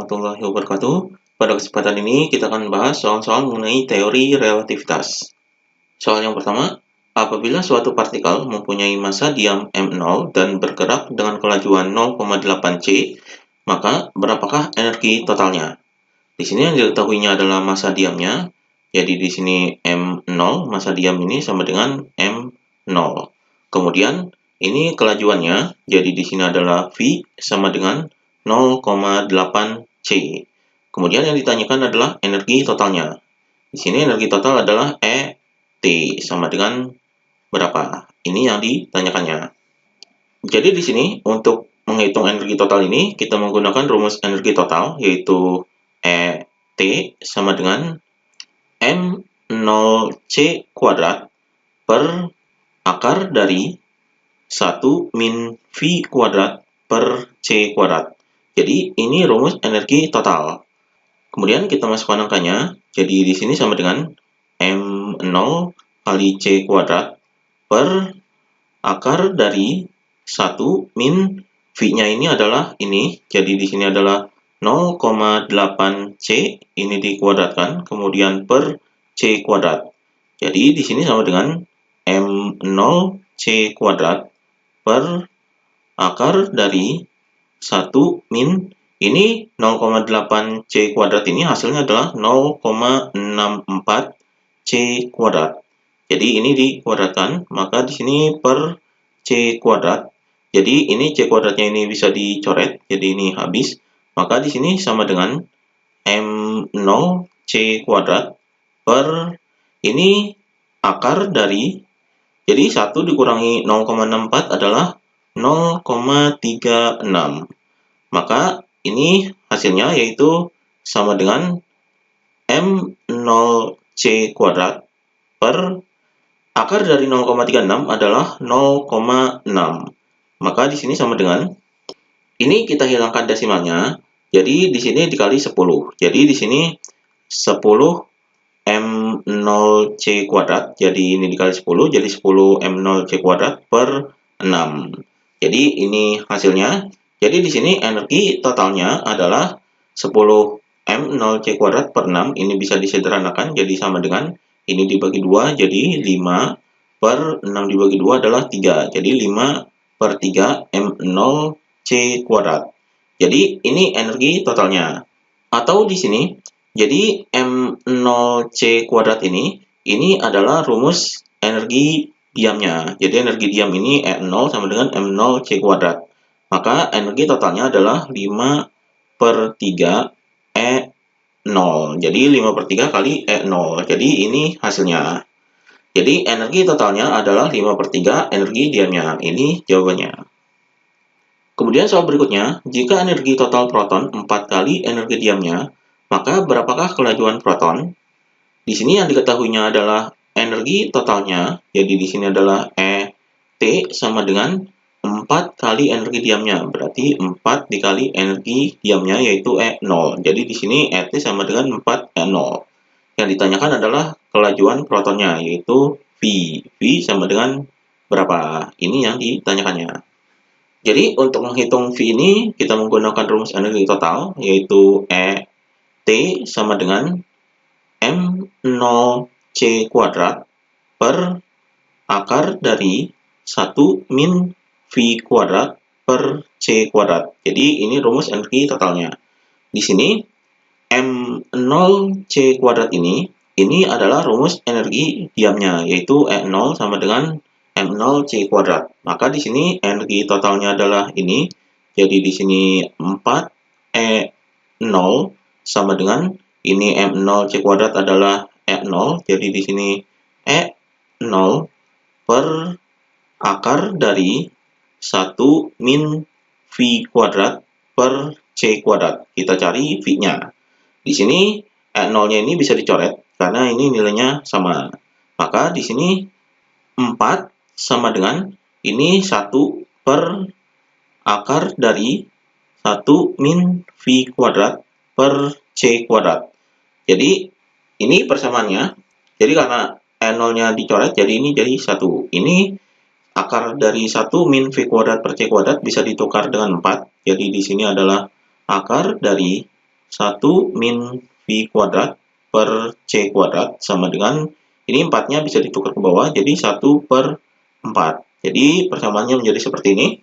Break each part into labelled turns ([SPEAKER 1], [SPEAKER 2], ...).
[SPEAKER 1] warahmatullahi wabarakatuh. Pada kesempatan ini kita akan membahas soal-soal mengenai teori relativitas. Soal yang pertama, apabila suatu partikel mempunyai massa diam m0 dan bergerak dengan kelajuan 0,8 c, maka berapakah energi totalnya? Di sini yang diketahuinya adalah massa diamnya. Jadi di sini m0, massa diam ini sama dengan m0. Kemudian ini kelajuannya, jadi di sini adalah V sama dengan 0,8 C. Kemudian yang ditanyakan adalah energi totalnya. Di sini energi total adalah ET sama dengan berapa? Ini yang ditanyakannya. Jadi di sini untuk menghitung energi total ini kita menggunakan rumus energi total, yaitu ET sama dengan M0C kuadrat per akar dari 1 min V kuadrat per C kuadrat. Jadi ini rumus energi total. Kemudian kita masukkan angkanya. Jadi di sini sama dengan M0 kali C kuadrat per akar dari 1 min V-nya ini adalah ini. Jadi di sini adalah 0,8 C, ini dikuadratkan, kemudian per C kuadrat. Jadi di sini sama dengan M0 C kuadrat per akar dari 1 min ini 0,8 C kuadrat, ini hasilnya adalah 0,64 C kuadrat. Jadi ini dikuadratkan, maka di sini per C kuadrat. Jadi ini C kuadratnya ini bisa dicoret, jadi ini habis. Maka di sini sama dengan M0 C kuadrat per ini akar dari, jadi 1 dikurangi 0,64 adalah 0,36. Maka ini hasilnya yaitu sama dengan M0C kuadrat per akar dari 0,36 adalah 0,6. Maka di sini sama dengan, ini kita hilangkan desimalnya. Jadi di sini dikali 10. Jadi di sini 10 M0C kuadrat. Jadi ini dikali 10, jadi 10 M0C kuadrat per 6. Jadi ini hasilnya. Jadi di sini energi totalnya adalah 10 M0C kuadrat per 6. Ini bisa disederhanakan jadi sama dengan ini dibagi 2, jadi 5 per 6 dibagi 2 adalah 3. Jadi 5 per 3 M0C kuadrat. Jadi ini energi totalnya. Atau di sini, jadi M0C kuadrat ini adalah rumus energi diamnya. Jadi energi diam ini E0 sama dengan M0C kuadrat. Maka energi totalnya adalah 5 per 3 E0. Jadi 5 per 3 kali E0. Jadi ini hasilnya. Jadi energi totalnya adalah 5 per 3 energi diamnya. Ini jawabannya. Kemudian soal berikutnya, jika energi total proton 4 kali energi diamnya, maka berapakah kelajuan proton? Di sini yang diketahuinya adalah energi totalnya, jadi di sini adalah ET sama dengan 4 kali energi diamnya, berarti 4 dikali energi diamnya yaitu E0. Jadi di sini ET sama dengan 4 E0. Yang ditanyakan adalah kelajuan protonnya, yaitu V. V sama dengan berapa? Ini yang ditanyakannya. Jadi untuk menghitung V ini, kita menggunakan rumus energi total, yaitu ET sama dengan M0C kuadrat per akar dari 1 min V kuadrat per C kuadrat. Jadi ini rumus energi totalnya. Di sini M0C kuadrat ini adalah rumus energi diamnya, yaitu E0 sama dengan M0C kuadrat. Maka di sini energi totalnya adalah ini. Jadi di sini 4E0 sama dengan ini M0C kuadrat adalah E0. Jadi di sini E0 per akar dari 1 min V kuadrat per C kuadrat. Kita cari V-nya. Di sini E0-nya ini bisa dicoret karena ini nilainya sama. Maka di sini 4 sama dengan ini 1 per akar dari 1 min V kuadrat per C kuadrat. Jadi ini persamaannya. Jadi karena E0-nya dicoret, jadi ini jadi 1. Ini akar dari 1 min V kuadrat per C kuadrat bisa ditukar dengan 4. Jadi di sini adalah akar dari 1 min V kuadrat per C kuadrat sama dengan, ini 4-nya bisa ditukar ke bawah, jadi 1/4. Jadi persamaannya menjadi seperti ini.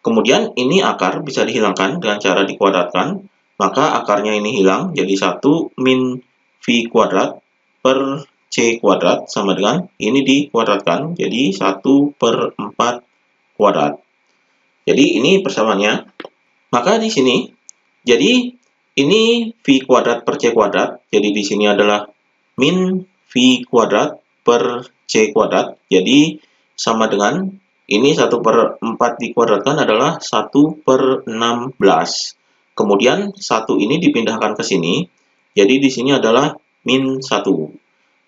[SPEAKER 1] Kemudian ini akar bisa dihilangkan dengan cara dikuadratkan, maka akarnya ini hilang, jadi 1 min V kuadrat per C kuadrat sama dengan, ini dikuadratkan, jadi 1/4 kuadrat. Jadi ini persamaannya. Maka di sini, jadi ini V kuadrat per C kuadrat, jadi di sini adalah min V kuadrat per C kuadrat, jadi sama dengan, ini 1/4 dikuadratkan adalah 1/16. Kemudian 1 ini dipindahkan ke sini, jadi di sini adalah min 1.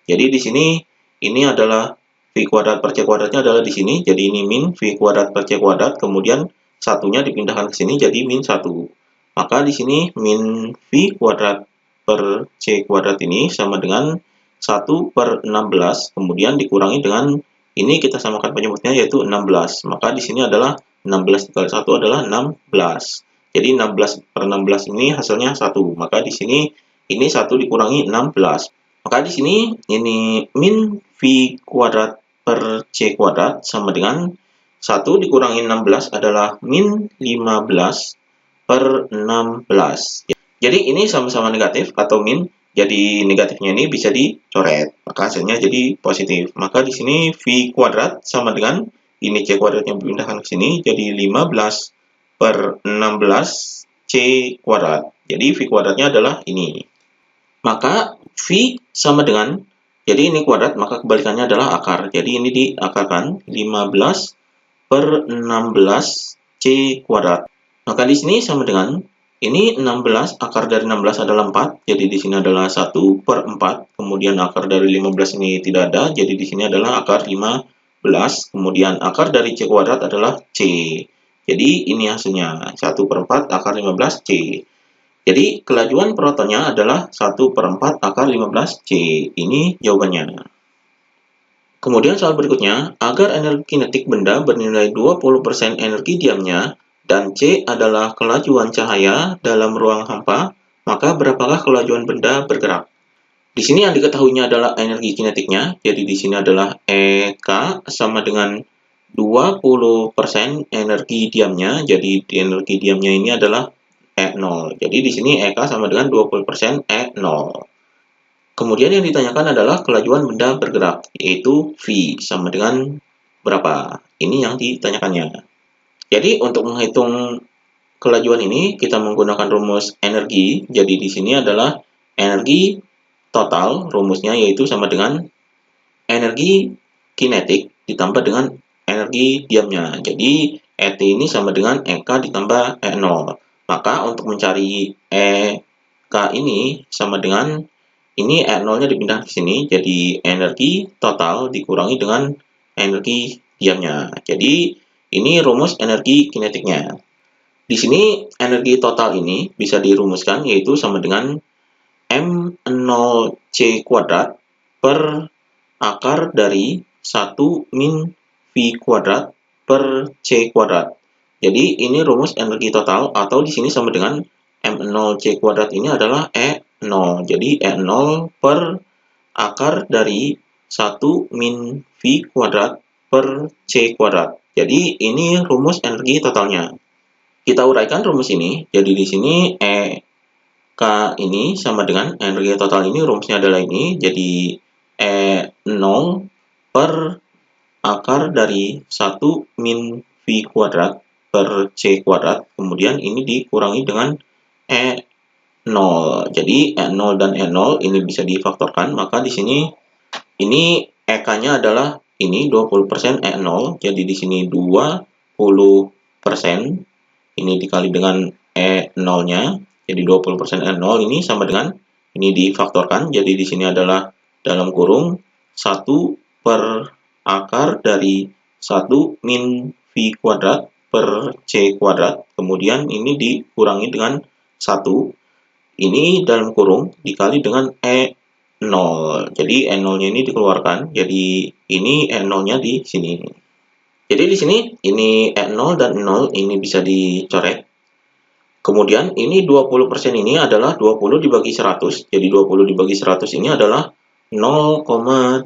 [SPEAKER 1] Jadi di sini, ini adalah V kuadrat per C kuadratnya adalah di sini, jadi ini min V kuadrat per C kuadrat, kemudian satunya dipindahkan ke sini jadi min 1. Maka di sini min V kuadrat per C kuadrat ini sama dengan 1/16, kemudian dikurangi dengan, ini kita samakan penyebutnya yaitu 16. Maka di sini adalah 16 dikali 1 adalah 16. Jadi 16/16 ini hasilnya 1. Maka di sini ini 1 dikurangi 16. Maka di sini ini min V kuadrat per C kuadrat sama dengan 1 dikurangi 16 adalah min 15/16. Jadi ini sama-sama negatif atau min, jadi negatifnya ini bisa dicoret. Maka hasilnya jadi positif. Maka di sini V kuadrat sama dengan, ini C kuadratnya dipindahkan ke sini, jadi 15/16 C kuadrat. Jadi V kuadratnya adalah ini. Maka V sama dengan, jadi ini kuadrat, maka kebalikannya adalah akar. Jadi ini diakarkan 15/16 C kuadrat. Maka di sini sama dengan, ini 16, akar dari 16 adalah 4, jadi di sini adalah 1/4. Kemudian akar dari 15 ini tidak ada, jadi di sini adalah akar 15. Kemudian akar dari C kuadrat adalah C. Jadi ini hasilnya 1/4 akar 15 C. Jadi kelajuan protonnya adalah 1/4 akar 15 C. Ini jawabannya. Kemudian soal berikutnya, agar energi kinetik benda bernilai 20% energi diamnya dan C adalah kelajuan cahaya dalam ruang hampa, maka berapakah kelajuan benda bergerak? Di sini yang diketahuinya adalah energi kinetiknya, jadi di sini adalah EK sama dengan 20% energi diamnya, jadi energi diamnya ini adalah E0. Jadi di sini EK sama dengan 20% E0. Kemudian yang ditanyakan adalah kelajuan benda bergerak, yaitu V sama dengan berapa? Ini yang ditanyakannya. Jadi untuk menghitung kelajuan ini, kita menggunakan rumus energi. Jadi di sini adalah energi total, rumusnya yaitu sama dengan energi kinetik ditambah dengan energi diamnya. Jadi ET ini sama dengan EK ditambah E0. Maka untuk mencari EK ini sama dengan, ini E0-nya dipindah ke sini, jadi energi total dikurangi dengan energi diamnya. Jadi ini rumus energi kinetiknya. Di sini energi total ini bisa dirumuskan yaitu sama dengan M0C kuadrat per akar dari 1 min V kuadrat per C kuadrat. Jadi ini rumus energi total, atau di sini sama dengan M0C kuadrat ini adalah E0. Jadi E0 per akar dari 1 min V kuadrat per C kuadrat. Jadi ini rumus energi totalnya. Kita uraikan rumus ini. Jadi di sini EK ini sama dengan energi total ini, rumusnya adalah ini. Jadi E0 per akar dari 1 min V kuadrat per C kuadrat, kemudian ini dikurangi dengan E0. Jadi E0 dan E0 ini bisa difaktorkan, maka di sini ini EK-nya adalah ini 20% E0, jadi di sini 20%, ini dikali dengan E0-nya, jadi 20% E0 ini sama dengan, ini difaktorkan, jadi di sini adalah dalam kurung 1 per akar dari 1 min V kuadrat per C kuadrat, kemudian ini dikurangi dengan 1, ini dalam kurung dikali dengan E0. Jadi E0-nya ini dikeluarkan, jadi ini E0-nya di sini. Jadi di sini ini E0 dan 0 ini bisa dicoret. Kemudian ini 20% ini adalah 20 dibagi 100. Jadi 20 dibagi 100 ini adalah 0,2.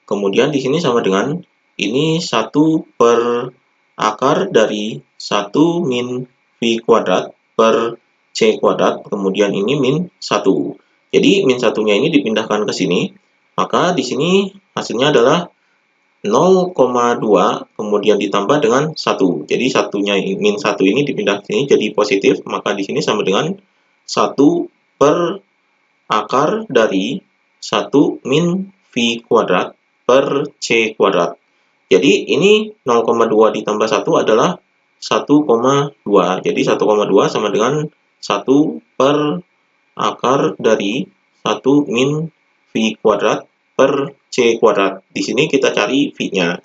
[SPEAKER 1] Kemudian di sini sama dengan ini 1 per akar dari 1 min V kuadrat per C kuadrat. Kemudian ini min 1. Jadi min 1-nya ini dipindahkan ke sini. Maka di sini hasilnya adalah 0,2 kemudian ditambah dengan 1. Jadi satunya min 1 ini dipindah ke sini jadi positif, maka di sini sama dengan 1 per akar dari 1 min V kuadrat per C kuadrat. Jadi ini 0,2 ditambah 1 adalah 1,2. Jadi 1,2 sama dengan 1 per akar dari 1 min V kuadrat per C kuadrat. Di sini kita cari V-nya.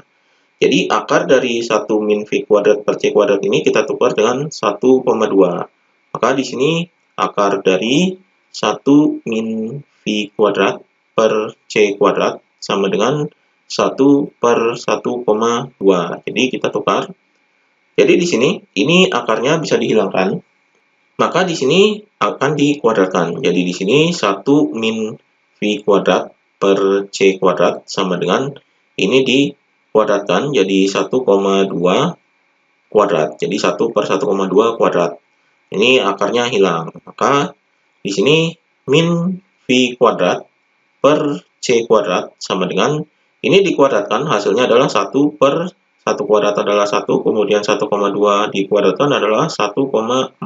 [SPEAKER 1] Jadi akar dari 1 min V kuadrat per C kuadrat ini kita tukar dengan 1,2. Maka di sini akar dari 1 min V kuadrat per C kuadrat sama dengan 1 per 1,2. Jadi kita tukar. Jadi di sini ini akarnya bisa dihilangkan. Maka di sini akan dikuadratkan. Jadi di sini 1 min V kuadrat per C kuadrat sama dengan ini dikuadratkan jadi 1,2 kuadrat. Jadi 1 per 1,2 kuadrat. Ini akarnya hilang. Maka di sini min V kuadrat per C kuadrat sama dengan ini dikuadratkan hasilnya adalah 1 per 1 kuadrat adalah 1, kemudian 1,2 dikuadratkan adalah 1,44.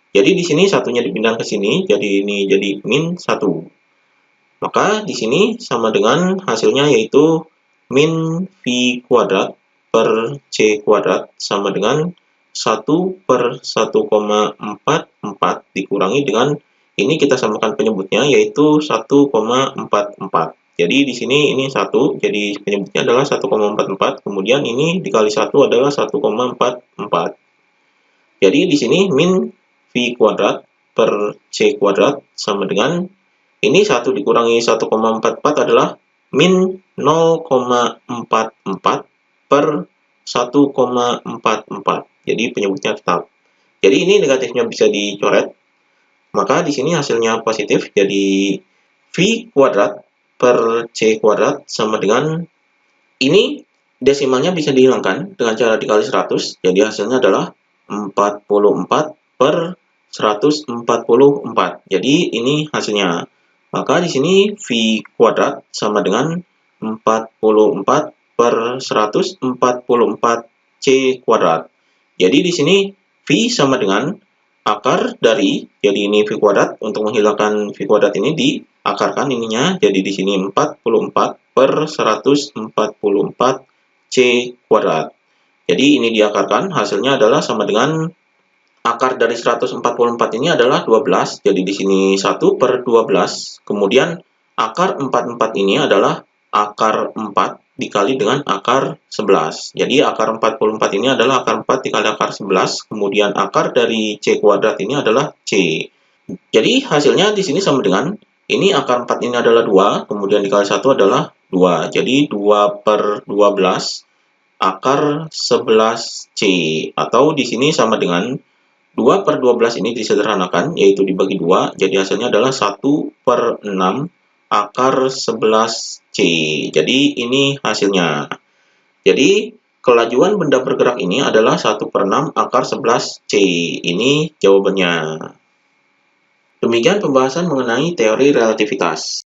[SPEAKER 1] Jadi di sini satunya dipindah ke sini, jadi ini jadi min 1. Maka di sini sama dengan hasilnya yaitu min V kuadrat per C kuadrat sama dengan 1 per 1,44 dikurangi dengan ini kita samakan penyebutnya yaitu 1,44. Jadi di sini ini 1, jadi penyebutnya adalah 1,44, kemudian ini dikali 1 adalah 1,44. Jadi di sini min V kuadrat per C kuadrat sama dengan ini 1 dikurangi 1,44 adalah min 0,44 per 1,44. Jadi penyebutnya tetap. Jadi ini negatifnya bisa dicoret. Maka di sini hasilnya positif, jadi V kuadrat per C kuadrat sama dengan ini desimalnya bisa dihilangkan dengan cara dikali 100, jadi hasilnya adalah 44 per 144. Jadi ini hasilnya. Maka di sini V kuadrat sama dengan 44 per 144 C kuadrat. Jadi di sini V sama dengan akar dari, jadi ini V kuadrat, untuk menghilangkan V kuadrat ini diakarkan ininya, jadi di sini 44 per 144 C kuadrat. Jadi ini diakarkan, hasilnya adalah sama dengan akar dari 144 ini adalah 12, jadi di sini 1 per 12, kemudian akar 44 ini adalah akar 4 dikali dengan akar 11. Jadi akar 44 ini adalah akar 4 dikali akar 11, kemudian akar dari C kuadrat ini adalah C. Jadi hasilnya di sini sama dengan ini akar 4 ini adalah 2, kemudian dikali 1 adalah 2. Jadi 2 per 12 akar 11C, atau di sini sama dengan 2 per 12 ini disederhanakan, yaitu dibagi 2, jadi hasilnya adalah 1 per 6 akar 11C. Jadi ini hasilnya. Jadi kelajuan benda bergerak ini adalah 1 per 6 akar 11C. Ini jawabannya. Demikian pembahasan mengenai teori relativitas.